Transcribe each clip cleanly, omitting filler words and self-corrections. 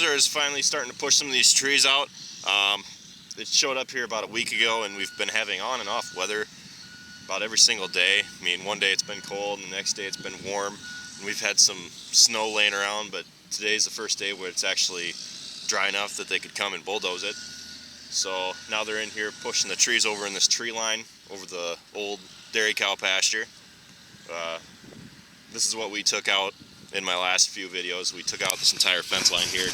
bulldozer is finally starting to push some of these trees out. It showed up here about a week ago, and we've been having on and off weather about every single day. I mean, one day it's been cold, and the next day it's been warm, and we've had some snow laying around, but today's the first day where it's actually dry enough that they could come and bulldoze it. So now they're in here pushing the trees over in this tree line over the old dairy cow pasture. This is what we took out in my last few videos. We took out this entire fence line here.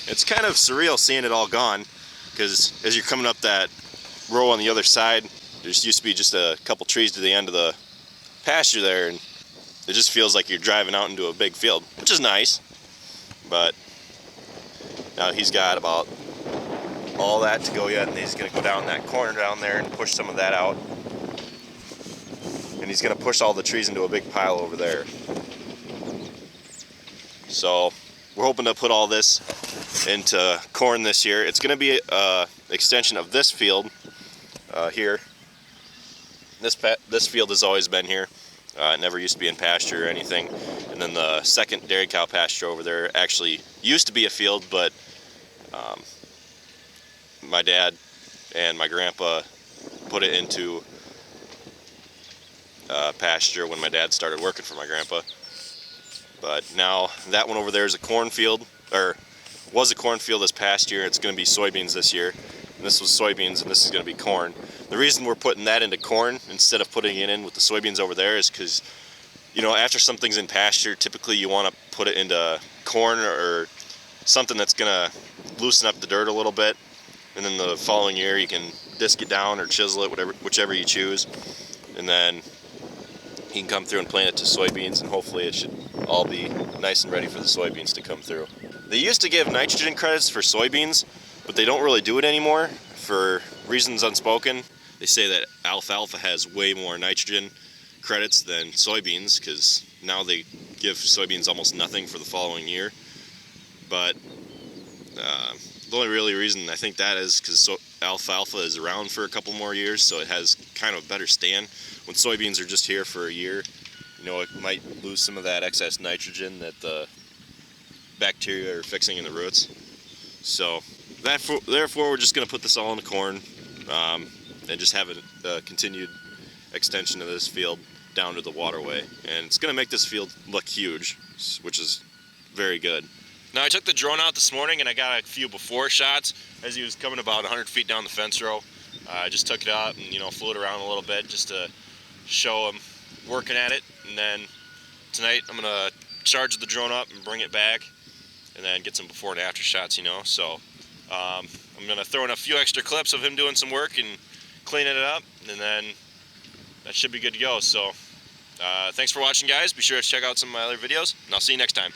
It's kind of surreal seeing it all gone, because as you're coming up that row on the other side, there used to be just a couple trees to the end of the pasture there, and it just feels like you're driving out into a big field, which is nice. But now he's got about all that to go yet, and he's going to go down that corner down there and push some of that out. And he's going to push all the trees into a big pile over there. So we're hoping to put all this into corn this year. It's going to be an extension of this field here. This field has always been here. It never used to be in pasture or anything. And then the second dairy cow pasture over there actually used to be a field, but my dad and my grandpa put it into pasture when my dad started working for my grandpa. But now that one over there is a cornfield, or was a cornfield this past year. It's going to be soybeans this year. And this was soybeans, and this is going to be corn. The reason we're putting that into corn instead of putting it in with the soybeans over there is because, you know, after something's in pasture, typically you want to put it into corn or something that's going to loosen up the dirt a little bit. And then the following year you can disc it down or chisel it, whichever you choose. And then you can come through and plant it to soybeans, and hopefully it should all be nice and ready for the soybeans to come through. They used to give nitrogen credits for soybeans, but they don't really do it anymore for reasons unspoken. They say that alfalfa has way more nitrogen credits than soybeans, because now they give soybeans almost nothing for the following year. But the only really reason I think that is because alfalfa is around for a couple more years, so it has kind of a better stand. When soybeans are just here for a year, you know, it might lose some of that excess nitrogen that the bacteria are fixing in the roots. So therefore we're just going to put this all in the corn and just have a continued extension of this field down to the waterway. And it's going to make this field look huge, which is very good. Now, I took the drone out this morning and I got a few before shots as he was coming about 100 feet down the fence row. I just took it out and, you know, flew it around a little bit just to show him working at it. And then tonight I'm going to charge the drone up and bring it back and then get some before and after shots, you know. So I'm going to throw in a few extra clips of him doing some work and cleaning it up, and then that should be good to go. So thanks for watching, guys. Be sure to check out some of my other videos, and I'll see you next time.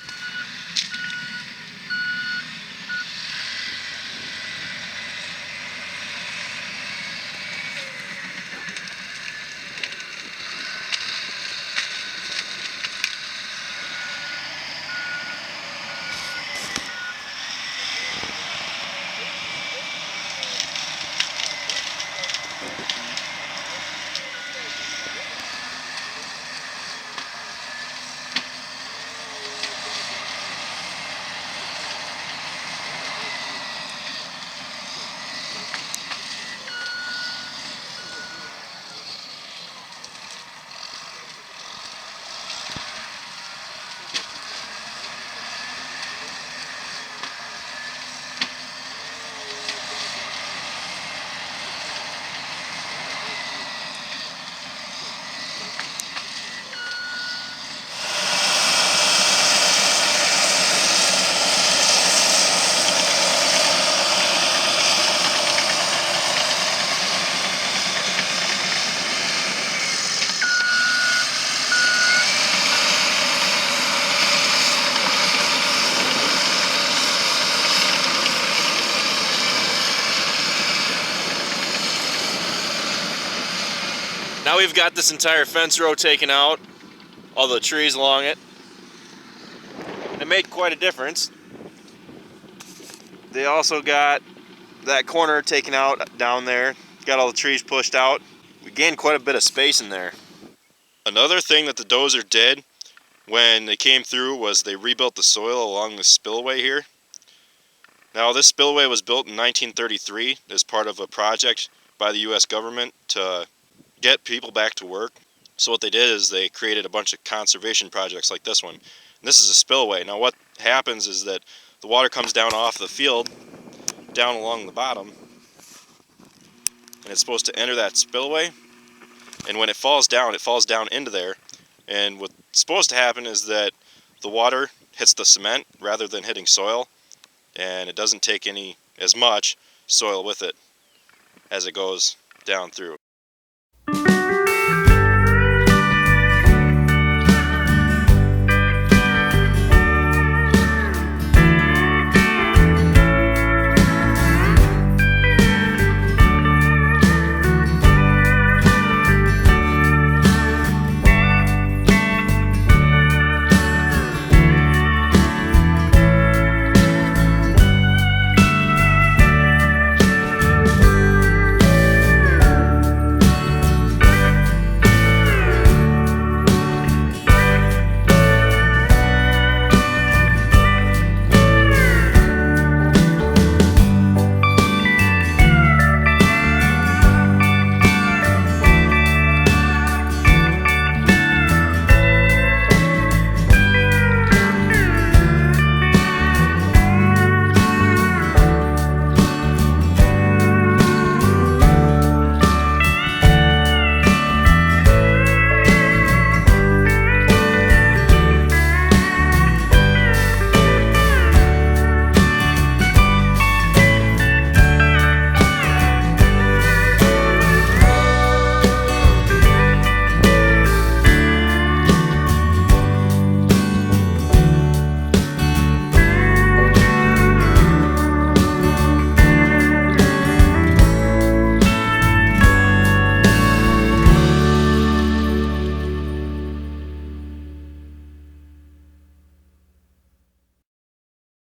Now we've got this entire fence row taken out, all the trees along it. It made quite a difference. They also got that corner taken out down there, got all the trees pushed out. We gained quite a bit of space in there. Another thing that the dozer did when they came through was they rebuilt the soil along the spillway here. Now this spillway was built in 1933 as part of a project by the U.S. government to get people back to work. So what they did is they created a bunch of conservation projects like this one. And this is a spillway. Now what happens is that the water comes down off the field, down along the bottom, and it's supposed to enter that spillway. And when it falls down into there. And what's supposed to happen is that the water hits the cement rather than hitting soil, and it doesn't take as much soil with it as it goes down through.